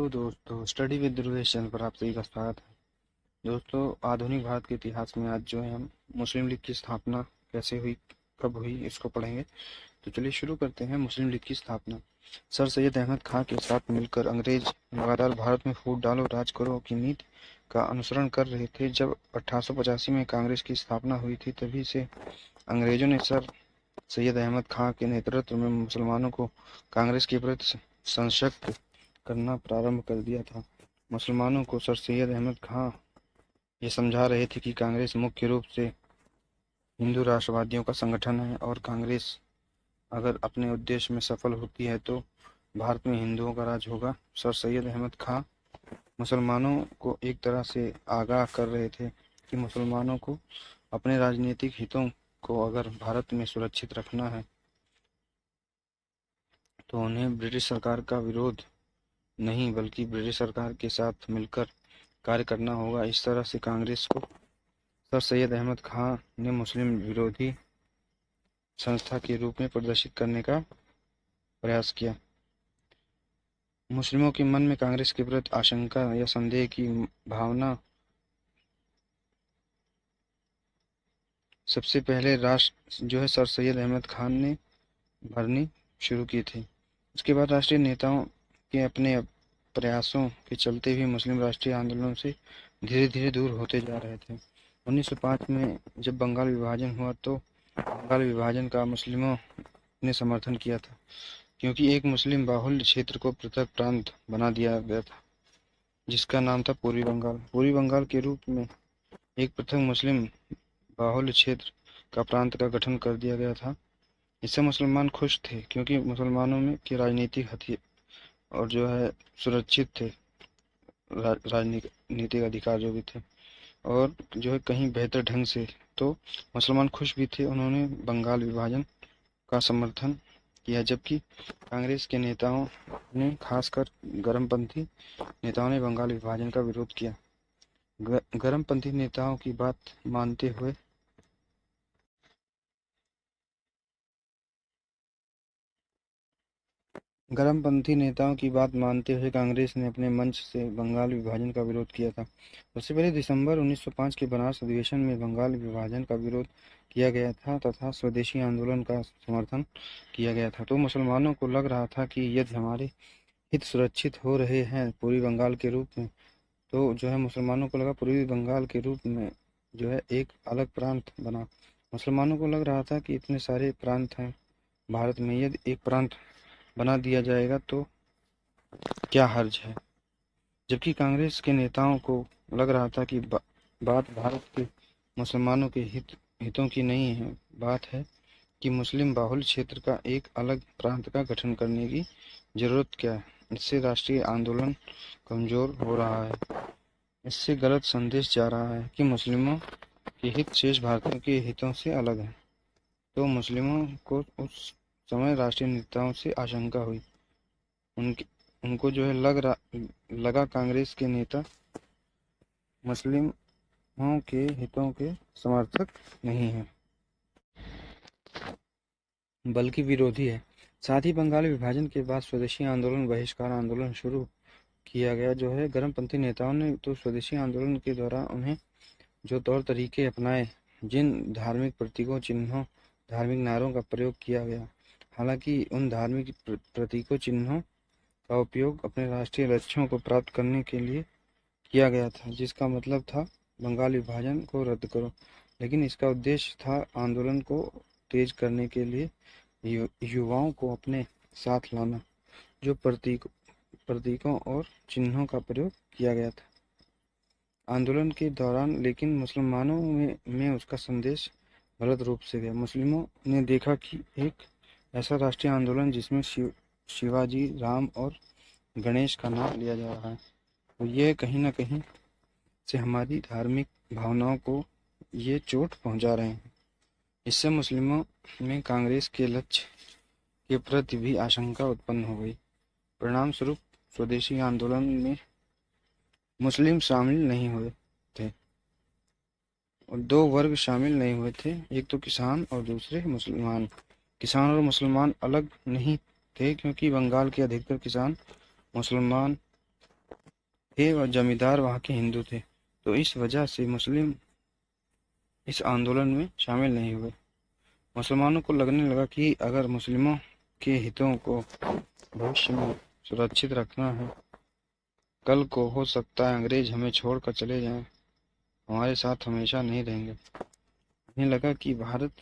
Hello दोस्तों, study with Dhruvesh channel पर आप सभी का स्वागत है। दोस्तों, आधुनिक भारत के इतिहास में आज जो है हम मुस्लिम लीग की स्थापना कैसे हुई, कब हुई, इसको पढ़ेंगे। तो चलिए शुरू करते हैं। मुस्लिम लीग की स्थापना सर सैयद अहमद खां के साथ मिलकर अंग्रेज लगातार भारत में फूट डालो राज करो की नीति का अनुसरण कर रहे थे। जब 1885 में कांग्रेस की स्थापना हुई थी, तभी से अंग्रेजों ने सर सैयद अहमद खां के नेतृत्व में मुसलमानों को कांग्रेस के प्रति सशक्त करना प्रारंभ कर दिया था। मुसलमानों को सर सैयद अहमद खां ये समझा रहे थे कि कांग्रेस मुख्य रूप से हिंदू राष्ट्रवादियों का संगठन है और कांग्रेस अगर अपने उद्देश्य में सफल होती है तो भारत में हिंदुओं का राज होगा। सर सैयद अहमद खां मुसलमानों को एक तरह से आगाह कर रहे थे कि मुसलमानों को अपने राजनीतिक हितों को अगर भारत में सुरक्षित रखना है तो उन्हें ब्रिटिश सरकार का विरोध नहीं बल्कि ब्रिटिश सरकार के साथ मिलकर कार्य करना होगा। इस तरह से कांग्रेस को सर सैयद अहमद खां ने मुस्लिम विरोधी संस्था के रूप में प्रदर्शित करने का प्रयास किया। मुस्लिमों के मन में कांग्रेस के प्रति आशंका या संदेह की भावना सबसे पहले राष्ट्र जो है सर सैयद अहमद खान ने भरनी शुरू की थी। उसके बाद राष्ट्रीय नेताओं के अपने प्रयासों के चलते भी मुस्लिम राष्ट्रीय आंदोलनों से धीरे धीरे दूर होते जा रहे थे। 1905 में जब बंगाल विभाजन हुआ तो बंगाल विभाजन का मुस्लिमों ने समर्थन किया था, क्योंकि एक मुस्लिम बाहुल्य क्षेत्र को पृथक प्रांत बना दिया गया था जिसका नाम था पूर्वी बंगाल। पूर्वी बंगाल के रूप में एक पृथक मुस्लिम बाहुल्य क्षेत्र का प्रांत का गठन कर दिया गया था। इससे मुसलमान खुश थे क्योंकि मुसलमानों में के राजनीतिक हथियार और जो है सुरक्षित थे, राजनीतिक अधिकार जो भी थे और जो है कहीं बेहतर ढंग से। तो मुसलमान खुश भी थे, उन्होंने बंगाल विभाजन का समर्थन किया, जबकि कांग्रेस के नेताओं ने, खासकर गर्मपंथी नेताओं ने बंगाल विभाजन का विरोध किया। गर्मपंथी नेताओं की बात मानते हुए कांग्रेस ने अपने मंच से बंगाल विभाजन का विरोध किया था। सबसे पहले दिसंबर 1905 के बनारस अधिवेशन में बंगाल विभाजन का विरोध किया गया था तथा स्वदेशी आंदोलन का समर्थन किया गया था। तो मुसलमानों को लग रहा था कि यदि हमारे हित सुरक्षित हो रहे हैं पूर्वी बंगाल के रूप में, तो जो है मुसलमानों को लगा पूर्वी बंगाल के रूप में जो है एक अलग प्रांत बना। मुसलमानों को लग रहा था कि इतने सारे प्रांत हैं भारत में, यदि एक प्रांत बना दिया जाएगा तो क्या हर्ज है। जबकि कांग्रेस के नेताओं को लग रहा था कि बात भारत के मुसलमानों के हितों की नहीं है, बात है कि मुस्लिम बाहुल्य क्षेत्र का एक अलग प्रांत का गठन करने की जरूरत क्या है। इससे राष्ट्रीय आंदोलन कमजोर हो रहा है, इससे गलत संदेश जा रहा है कि मुस्लिमों के हित शेष भारतीयों के हितों से अलग है। तो मुस्लिमों को उस समय राष्ट्रीय नेताओं से आशंका हुई। उनको जो है लगा कांग्रेस के नेता मुस्लिमों के हितों के समर्थक नहीं है बल्कि विरोधी है। साथ ही बंगाल विभाजन के बाद स्वदेशी आंदोलन, बहिष्कार आंदोलन शुरू किया गया। जो है गर्मपंथी नेताओं ने तो स्वदेशी आंदोलन के दौरान उन्हें जो तौर तरीके अपनाए, जिन धार्मिक प्रतीकों, चिन्हों, धार्मिक नारों का प्रयोग किया गया, हालांकि उन धार्मिक प्रतीकों, चिन्हों का उपयोग अपने राष्ट्रीय लक्ष्यों को प्राप्त करने के लिए किया गया था, जिसका मतलब था बंगाल विभाजन को रद्द करो, लेकिन इसका उद्देश्य था आंदोलन को तेज करने के लिए युवाओं को अपने साथ लाना। जो प्रतीकों और चिन्हों का प्रयोग किया गया था आंदोलन के दौरान, लेकिन मुसलमानों में उसका संदेश गलत रूप से गया। मुस्लिमों ने देखा कि एक ऐसा राष्ट्रीय आंदोलन जिसमें शिवाजी, राम और गणेश का नाम लिया जा रहा है, तो ये कहीं ना कहीं से हमारी धार्मिक भावनाओं को ये चोट पहुंचा रहे हैं। इससे मुस्लिमों में कांग्रेस के लक्ष्य के प्रति भी आशंका उत्पन्न हो गई। परिणाम स्वरूप स्वदेशी आंदोलन में मुस्लिम शामिल नहीं हुए थे और दो वर्ग शामिल नहीं हुए थे, एक तो किसान और दूसरे मुसलमान। किसान और मुसलमान अलग नहीं थे क्योंकि बंगाल के अधिकतर किसान मुसलमान थे और जमींदार वहाँ के हिंदू थे, तो इस वजह से मुस्लिम इस आंदोलन में शामिल नहीं हुए। मुसलमानों को लगने लगा कि अगर मुस्लिमों के हितों को भविष्य में सुरक्षित रखना है, कल को हो सकता है अंग्रेज हमें छोड़कर चले जाएं, हमारे साथ हमेशा नहीं रहेंगे। उन्हें लगा कि भारत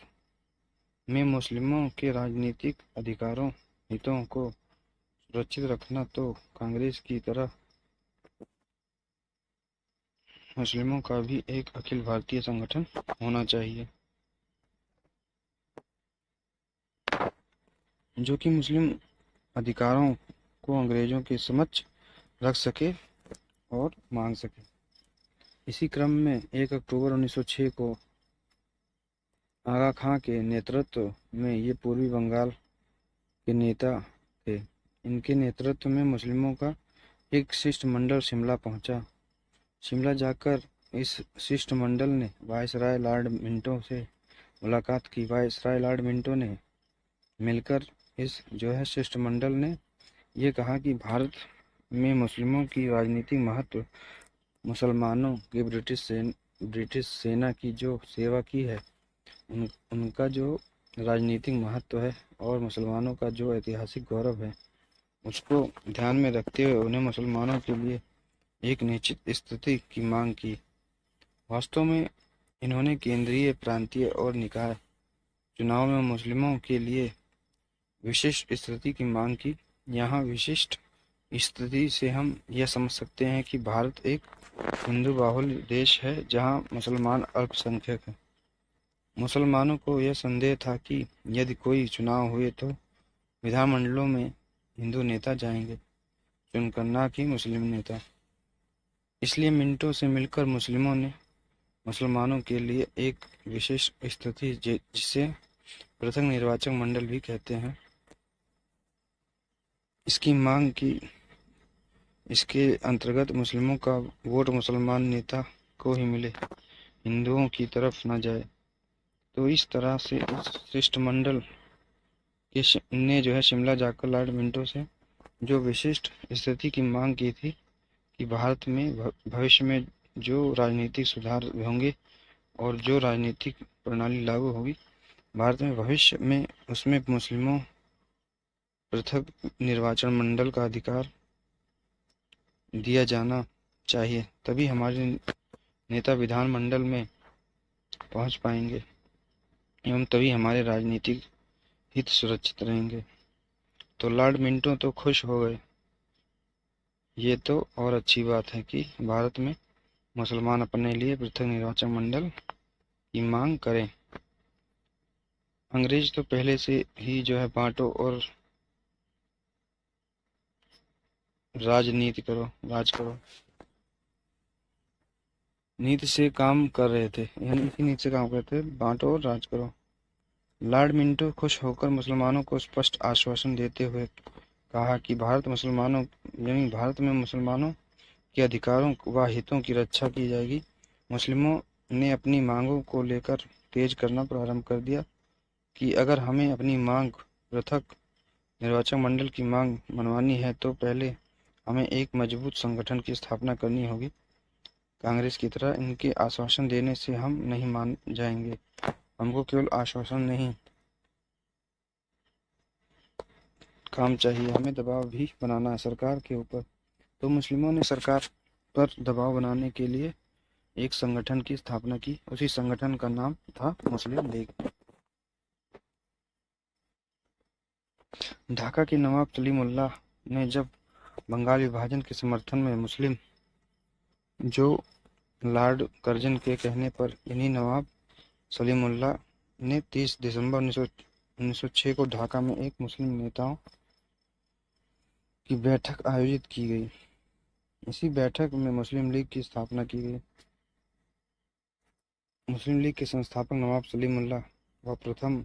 में मुस्लिमों के राजनीतिक अधिकारों हितों को सुरक्षित रखना तो कांग्रेस की तरह मुस्लिमों का भी एक अखिल भारतीय संगठन होना चाहिए, जो कि मुस्लिम अधिकारों को अंग्रेजों के समक्ष रख सके और मांग सके। इसी क्रम में 1 अक्टूबर 1906 को आगा खां के नेतृत्व में ये पूर्वी बंगाल के नेता थे। इनके नेतृत्व में मुस्लिमों का एक शिष्टमंडल शिमला पहुंचा। शिमला जाकर इस शिष्टमंडल ने वायसराय लॉर्ड मिंटो से मुलाकात की। वायसराय लॉर्ड मिंटो ने मिलकर इस शिष्टमंडल ने ये कहा कि भारत में मुस्लिमों की राजनीतिक महत्व, मुसलमानों की ब्रिटिश सेना की जो सेवा की है उनका जो राजनीतिक महत्व है और मुसलमानों का जो ऐतिहासिक गौरव है, उसको ध्यान में रखते हुए उन्हें मुसलमानों के लिए एक निश्चित स्थिति की मांग की। वास्तव में इन्होंने केंद्रीय, प्रांतीय और निकाय चुनाव में मुस्लिमों के लिए विशिष्ट स्थिति की मांग की। यहाँ विशिष्ट स्थिति से हम यह समझ सकते हैं कि भारत एक हिंदू बाहुल देश है जहाँ मुसलमान अल्पसंख्यक हैं। मुसलमानों को यह संदेह था कि यदि कोई चुनाव हुए तो विधानमंडलों में हिंदू नेता जाएंगे चुनकर, ना कि मुस्लिम नेता। इसलिए मिंटो से मिलकर मुस्लिमों ने मुसलमानों के लिए एक विशेष स्थिति, जिसे पृथक निर्वाचक मंडल भी कहते हैं, इसकी मांग की। इसके अंतर्गत मुस्लिमों का वोट मुसलमान नेता को ही मिले, हिंदुओं की तरफ न जाए। तो इस तरह से इस शिष्टमंडल ने शिमला जाकर लॉर्ड मिंटो से जो विशिष्ट स्थिति की मांग की थी कि भारत में भविष्य में जो राजनीतिक सुधार होंगे और जो राजनीतिक प्रणाली लागू होगी भारत में भविष्य में, उसमें मुस्लिमों पृथक निर्वाचन मंडल का अधिकार दिया जाना चाहिए, तभी हमारे नेता विधानमंडल में पहुंच पाएंगे एवं तभी हमारे राजनीतिक हित सुरक्षित रहेंगे। तो लॉर्ड मिंटो तो खुश हो गए। ये तो और अच्छी बात है कि भारत में मुसलमान अपने लिए पृथक निर्वाचन मंडल की मांग करें। अंग्रेज तो पहले से ही बांटो और राज करो नीति से काम कर रहे थे, यानी इसी नीति से काम करते थे, बांटो और राज करो। लॉर्ड मिंटो खुश होकर मुसलमानों को स्पष्ट आश्वासन देते हुए कहा कि भारत में मुसलमानों के अधिकारों व हितों की रक्षा की जाएगी। मुस्लिमों ने अपनी मांगों को लेकर तेज करना प्रारंभ कर दिया कि अगर हमें अपनी मांग, पृथक निर्वाचन मंडल की मांग मनवानी है तो पहले हमें एक मजबूत संगठन की स्थापना करनी होगी। कांग्रेस की तरह इनके आश्वासन देने से हम नहीं मान जाएंगे। हमको केवल आश्वासन नहीं, काम चाहिए। हमें दबाव भी बनाना है सरकार के ऊपर। तो मुस्लिमों ने सरकार पर दबाव बनाने के लिए एक संगठन की स्थापना की। उसी संगठन का नाम था मुस्लिम लीग। ढाका के नवाब सलीमुल्लाह ने जब बंगाल विभाजन के समर्थन में मुस्लिम जो लॉर्ड कर्जन के कहने पर इन्हीं नवाब सलीमुल्लाह ने 30 दिसंबर 1906 को ढाका में एक मुस्लिम नेताओं की बैठक आयोजित की गई। इसी बैठक में मुस्लिम लीग की स्थापना की गई। मुस्लिम लीग के संस्थापक नवाब सलीमुल्लाह व प्रथम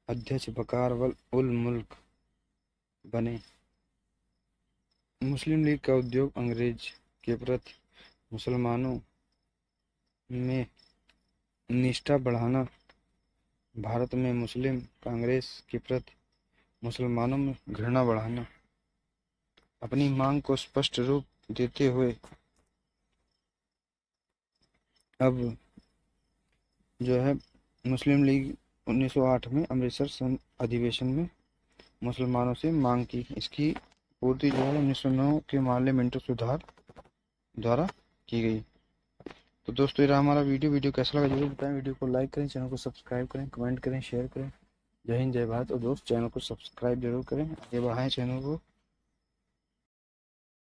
अध्यक्ष बकार उल मुल्क बने। मुस्लिम लीग का उद्योग अंग्रेज के प्रति मुसलमानों में निष्ठा बढ़ाना, भारत में मुस्लिम कांग्रेस के प्रति मुसलमानों में घृणा बढ़ाना, अपनी मांग को स्पष्ट रूप देते हुए अब जो है मुस्लिम लीग 1908 में अमृतसर अधिवेशन में मुसलमानों से मांग की। इसकी पूर्ति जो है 1909 के मामले मिंटो सुधार द्वारा की गई। तो दोस्तों ये रहा हमारा वीडियो कैसा लगा जरूर बताएं। वीडियो को लाइक करें, चैनल को सब्सक्राइब करें, कमेंट करें, शेयर करें। जय हिंद, जय भारत। और दोस्त चैनल को सब्सक्राइब जरूर करें, आगे बढ़ाएं चैनल को।